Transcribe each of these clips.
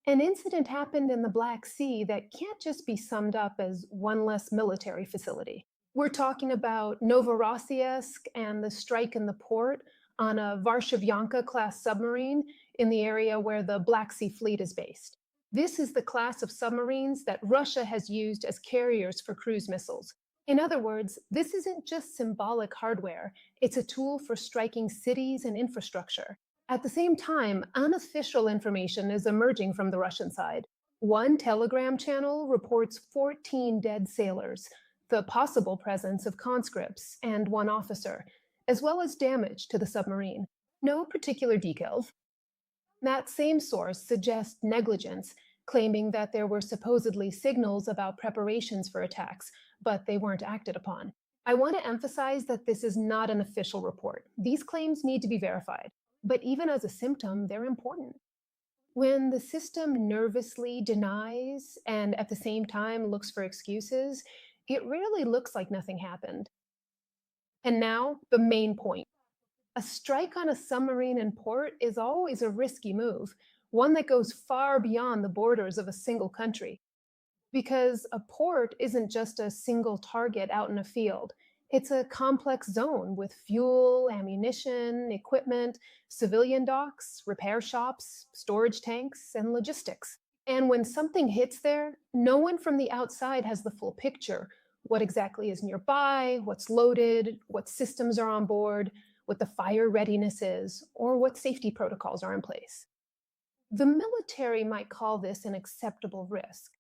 An incident happened in the Black Sea that can't just be summed up as one less military facility. We're talking about Novorossiysk and the strike in the port on a Varshavyanka class submarine in the area where the Black Sea Fleet is based. This is the class of submarines that Russia has used as carriers for cruise missiles. In other words, this isn't just symbolic hardware, it's a tool for striking cities and infrastructure. At the same time, unofficial information is emerging from the Russian side. One Telegram channel reports 14 dead sailors, the possible presence of conscripts, and one officer, as well as damage to the submarine. No particular details. That same source suggests negligence, claiming that there were supposedly signals about preparations for attacks, but they weren't acted upon. I want to emphasize that this is not an official report. These claims need to be verified. But even as a symptom, they're important. When the system nervously denies and at the same time looks for excuses, it rarely looks like nothing happened. And now, the main point. A strike on a submarine in port is always a risky move, one that goes far beyond the borders of a single country. Because a port isn't just a single target out in a field. It's a complex zone with fuel, ammunition, equipment, civilian docks, repair shops, storage tanks, and logistics. And when something hits there, no one from the outside has the full picture. What exactly is nearby, what's loaded, what systems are on board, what the fire readiness is, or what safety protocols are in place. The military might call this an acceptable risk.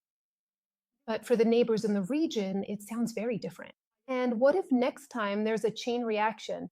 But for the neighbors in the region, it sounds very different. And what if next time there's a chain reaction?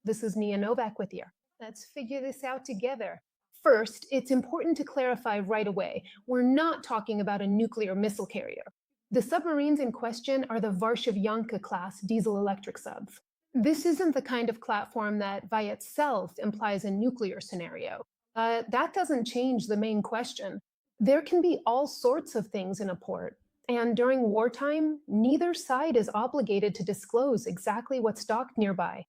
This is Nia Novak with you. Let's figure this out together. First, it's important to clarify right away, we're not talking about a nuclear missile carrier. The submarines in question are the Varshavyanka class diesel-electric subs. This isn't the kind of platform that by itself implies a nuclear scenario. That doesn't change the main question. There can be all sorts of things in a port. And during wartime, neither side is obligated to disclose exactly what's docked nearby.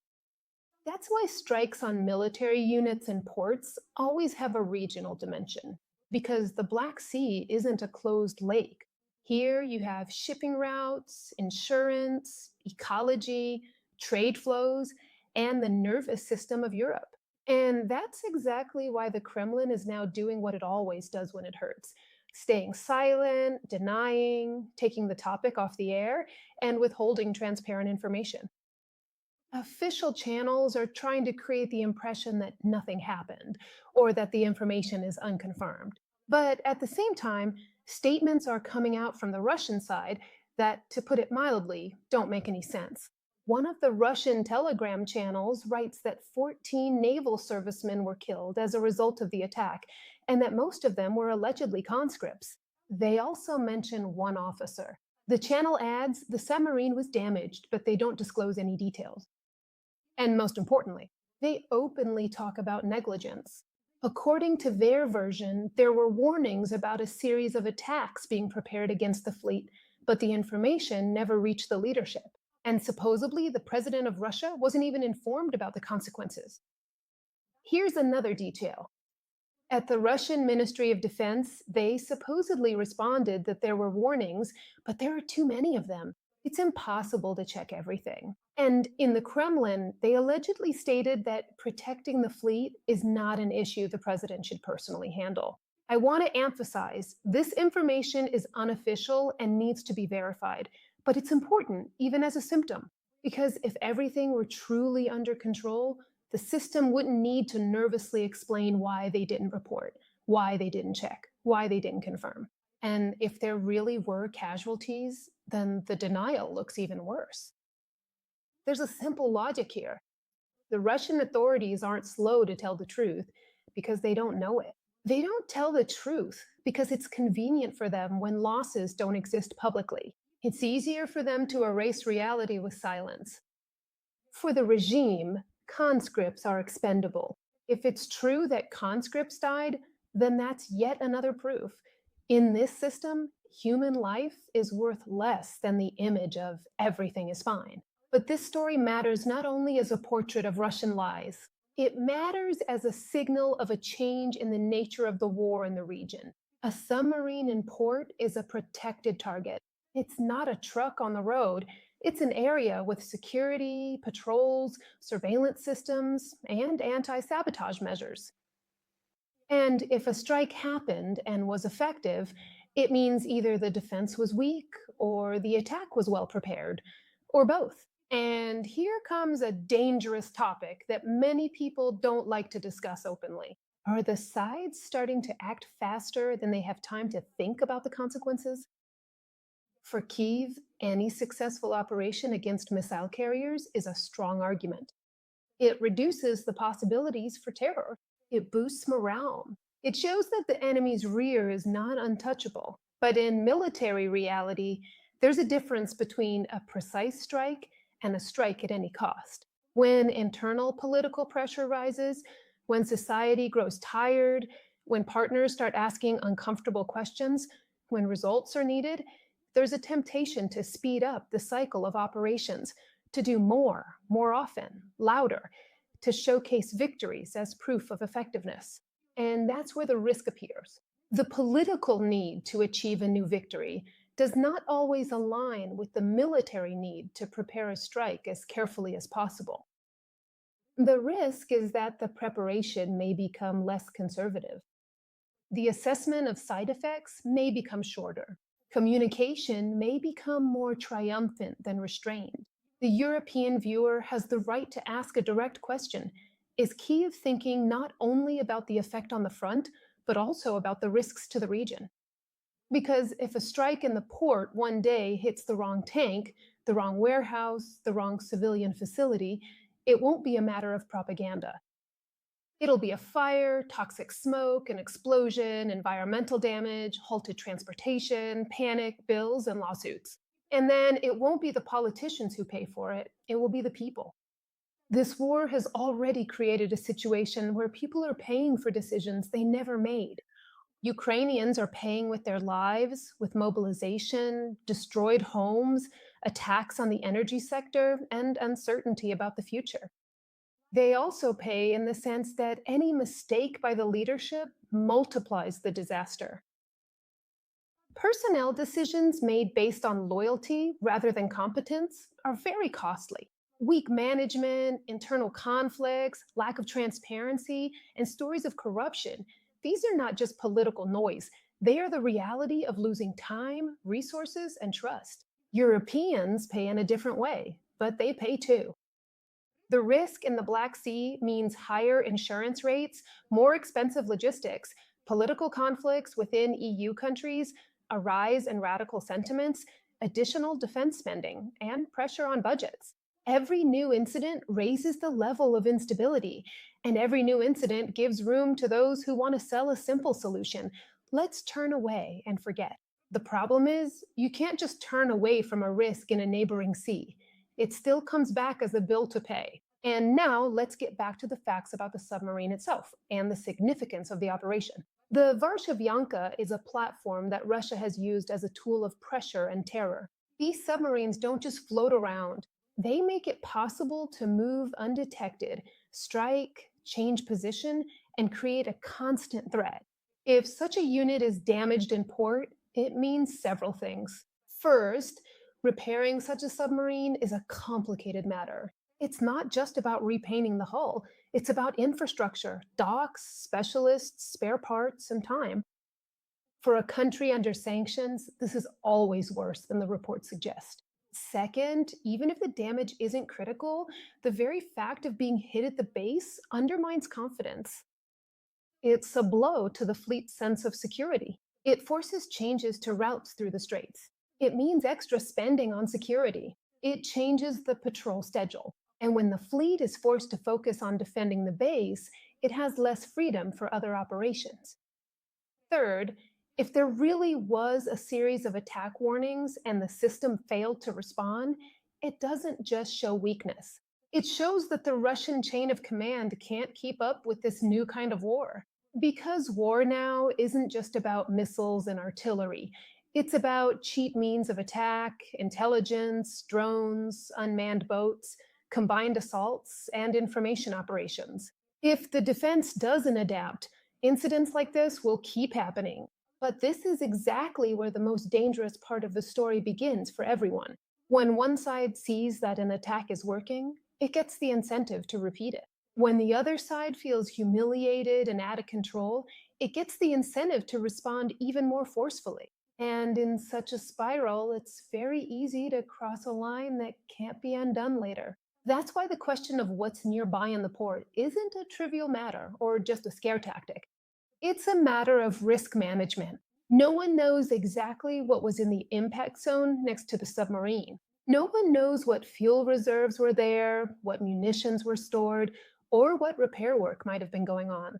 That's why strikes on military units and ports always have a regional dimension, because the Black Sea isn't a closed lake. Here you have shipping routes, insurance, ecology, trade flows, and the nervous system of Europe. And that's exactly why the Kremlin is now doing what it always does when it hurts. Staying silent, denying, taking the topic off the air, and withholding transparent information. Official channels are trying to create the impression that nothing happened, or that the information is unconfirmed. But at the same time, statements are coming out from the Russian side that, to put it mildly, don't make any sense. One of the Russian Telegram channels writes that 14 naval servicemen were killed as a result of the attack, and that most of them were allegedly conscripts. They also mention one officer. The channel adds the submarine was damaged, but they don't disclose any details. And most importantly, they openly talk about negligence. According to their version, there were warnings about a series of attacks being prepared against the fleet, but the information never reached the leadership. And supposedly, the president of Russia wasn't even informed about the consequences. Here's another detail. At the Russian Ministry of Defense, they supposedly responded that there were warnings, but there are too many of them. It's impossible to check everything. And in the Kremlin, they allegedly stated that protecting the fleet is not an issue the president should personally handle. I want to emphasize, this information is unofficial and needs to be verified. But it's important, even as a symptom, because if everything were truly under control, the system wouldn't need to nervously explain why they didn't report, why they didn't check, why they didn't confirm. And if there really were casualties, then the denial looks even worse. There's a simple logic here. The Russian authorities aren't slow to tell the truth because they don't know it. They don't tell the truth because it's convenient for them when losses don't exist publicly. It's easier for them to erase reality with silence. For the regime, conscripts are expendable. If it's true that conscripts died, then that's yet another proof. In this system, human life is worth less than the image of everything is fine. But this story matters not only as a portrait of Russian lies, It matters as a signal of a change in the nature of the war in the region. A submarine in port is a protected target. It's not a truck on the road. It's an area with security, patrols, surveillance systems, and anti sabotage measures. And if a strike happened and was effective, it means either the defense was weak or the attack was well prepared, or both. And here comes a dangerous topic that many people don't like to discuss openly. Are the sides starting to act faster than they have time to think about the consequences? For Kiev, any successful operation against missile carriers is a strong argument. It reduces the possibilities for terror. It boosts morale. It shows that the enemy's rear is not untouchable. But in military reality, there's a difference between a precise strike and a strike at any cost. When internal political pressure rises, when society grows tired, when partners start asking uncomfortable questions, when results are needed, there's a temptation to speed up the cycle of operations, to do more, more often, louder, to showcase victories as proof of effectiveness. And that's where the risk appears. The political need to achieve a new victory does not always align with the military need to prepare a strike as carefully as possible. The risk is that the preparation may become less conservative. The assessment of side effects may become shorter. Communication may become more triumphant than restrained. The European viewer has the right to ask a direct question. Is Kiev thinking not only about the effect on the front, but also about the risks to the region? Because if a strike in the port one day hits the wrong tank, the wrong warehouse, the wrong civilian facility, it won't be a matter of propaganda. It'll be a fire, toxic smoke, an explosion, environmental damage, halted transportation, panic, bills, and lawsuits. And then it won't be the politicians who pay for it, it will be the people. This war has already created a situation where people are paying for decisions they never made. Ukrainians are paying with their lives, with mobilization, destroyed homes, attacks on the energy sector, and uncertainty about the future. They also pay in the sense that any mistake by the leadership multiplies the disaster. Personnel decisions made based on loyalty rather than competence are very costly. Weak management, internal conflicts, lack of transparency, and stories of corruption, these are not just political noise. They are the reality of losing time, resources, and trust. Europeans pay in a different way, but they pay too. The risk in the Black Sea means higher insurance rates, more expensive logistics, political conflicts within EU countries, a rise in radical sentiments, additional defense spending, and pressure on budgets. Every new incident raises the level of instability, and every new incident gives room to those who want to sell a simple solution. Let's turn away and forget. The problem is, you can't just turn away from a risk in a neighboring sea. It still comes back as a bill to pay. And now let's get back to the facts about the submarine itself and the significance of the operation. The Varshavyanka is a platform that Russia has used as a tool of pressure and terror. These submarines don't just float around, they make it possible to move undetected, strike, change position, and create a constant threat. If such a unit is damaged in port, it means several things. First, repairing such a submarine is a complicated matter. It's not just about repainting the hull, it's about infrastructure, docks, specialists, spare parts, and time. For a country under sanctions, this is always worse than the reports suggest. Second, even if the damage isn't critical, the very fact of being hit at the base undermines confidence. It's a blow to the fleet's sense of security. It forces changes to routes through the straits. It means extra spending on security. It changes the patrol schedule. And when the fleet is forced to focus on defending the base, it has less freedom for other operations. Third, if there really was a series of attack warnings and the system failed to respond, it doesn't just show weakness. It shows that the Russian chain of command can't keep up with this new kind of war. Because war now isn't just about missiles and artillery, it's about cheap means of attack, intelligence, drones, unmanned boats, combined assaults, and information operations. If the defense doesn't adapt, incidents like this will keep happening. But this is exactly where the most dangerous part of the story begins for everyone. When one side sees that an attack is working, it gets the incentive to repeat it. When the other side feels humiliated and out of control, it gets the incentive to respond even more forcefully. And in such a spiral, it's very easy to cross a line that can't be undone later. That's why the question of what's nearby in the port isn't a trivial matter or just a scare tactic. It's a matter of risk management. No one knows exactly what was in the impact zone next to the submarine. No one knows what fuel reserves were there, what munitions were stored, or what repair work might have been going on.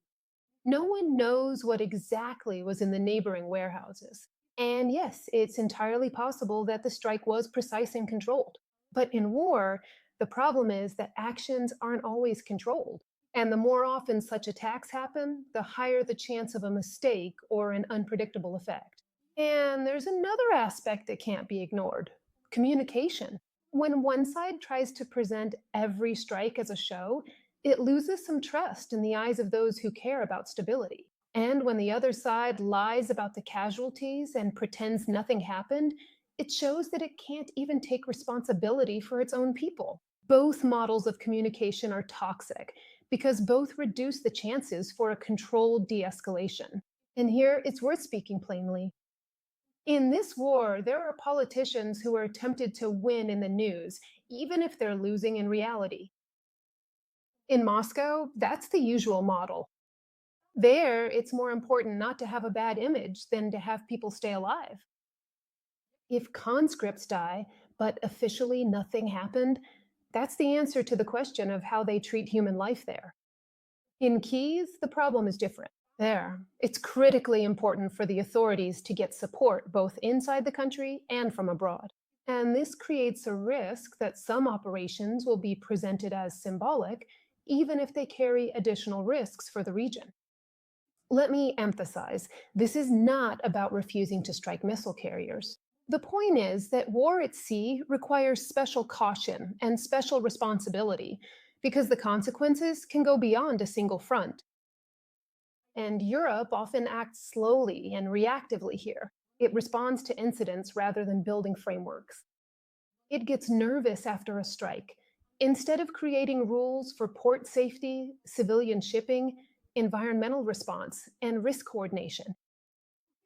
No one knows what exactly was in the neighboring warehouses. And yes, it's entirely possible that the strike was precise and controlled. But in war, the problem is that actions aren't always controlled. And the more often such attacks happen, the higher the chance of a mistake or an unpredictable effect. And there's another aspect that can't be ignored: communication. When one side tries to present every strike as a show, it loses some trust in the eyes of those who care about stability. And when the other side lies about the casualties and pretends nothing happened, it shows that it can't even take responsibility for its own people. Both models of communication are toxic because both reduce the chances for a controlled de escalation. And here it's worth speaking plainly. In this war, there are politicians who are tempted to win in the news, even if they're losing in reality. In Moscow, that's the usual model. There, it's more important not to have a bad image than to have people stay alive. If conscripts die, but officially nothing happened, that's the answer to the question of how they treat human life there. In Kyiv, the problem is different. There, it's critically important for the authorities to get support both inside the country and from abroad. And this creates a risk that some operations will be presented as symbolic, even if they carry additional risks for the region. Let me emphasize, this is not about refusing to strike missile carriers. The point is that war at sea requires special caution and special responsibility because the consequences can go beyond a single front. And Europe often acts slowly and reactively here. It responds to incidents rather than building frameworks. It gets nervous after a strike. Instead of creating rules for port safety, civilian shipping, environmental response, and risk coordination.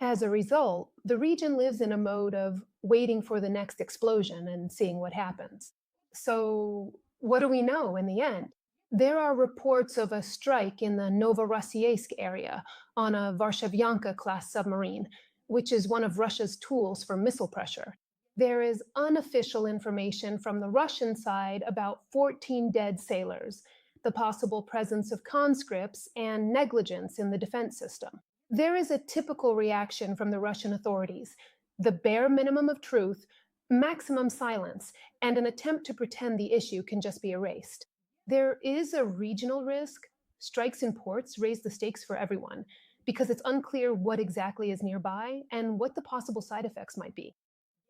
As a result, the region lives in a mode of waiting for the next explosion and seeing what happens. So, what do we know in the end? There are reports of a strike in the Novorossiysk area on a Varshavyanka class submarine, which is one of Russia's tools for missile pressure. There is unofficial information from the Russian side about 14 dead sailors, the possible presence of conscripts, and negligence in the defense system. There is a typical reaction from the Russian authorities: the bare minimum of truth, maximum silence, and an attempt to pretend the issue can just be erased. There is a regional risk. Strikes in ports raise the stakes for everyone because it's unclear what exactly is nearby and what the possible side effects might be.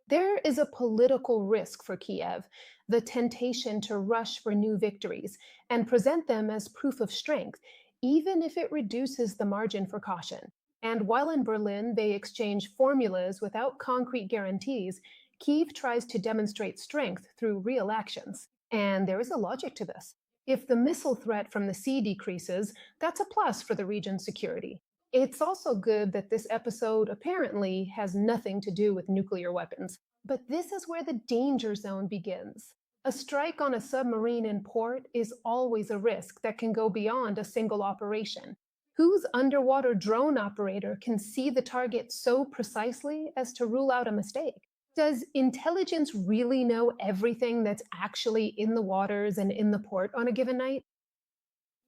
There is a political risk for Kiev, the temptation to rush for new victories and present them as proof of strength, even if it reduces the margin for caution. And while in Berlin they exchange formulas without concrete guarantees, Kiev tries to demonstrate strength through real actions. And there is a logic to this. If the missile threat from the sea decreases, that's a plus for the region's security. It's also good that this episode apparently has nothing to do with nuclear weapons. But this is where the danger zone begins. A strike on a submarine in port is always a risk that can go beyond a single operation. Whose underwater drone operator can see the target so precisely as to rule out a mistake? Does intelligence really know everything that's actually in the waters and in the port on a given night?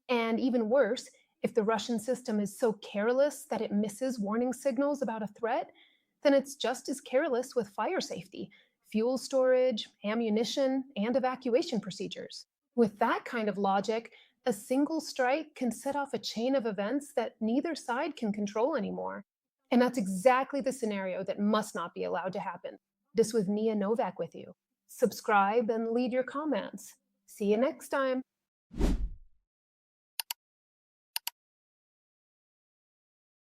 And even worse, if the Russian system is so careless that it misses warning signals about a threat, then it's just as careless with fire safety, fuel storage, ammunition, and evacuation procedures. With that kind of logic, a single strike can set off a chain of events that neither side can control anymore. And that's exactly the scenario that must not be allowed to happen. This was Nia Novak with you. Subscribe and leave your comments. See you next time.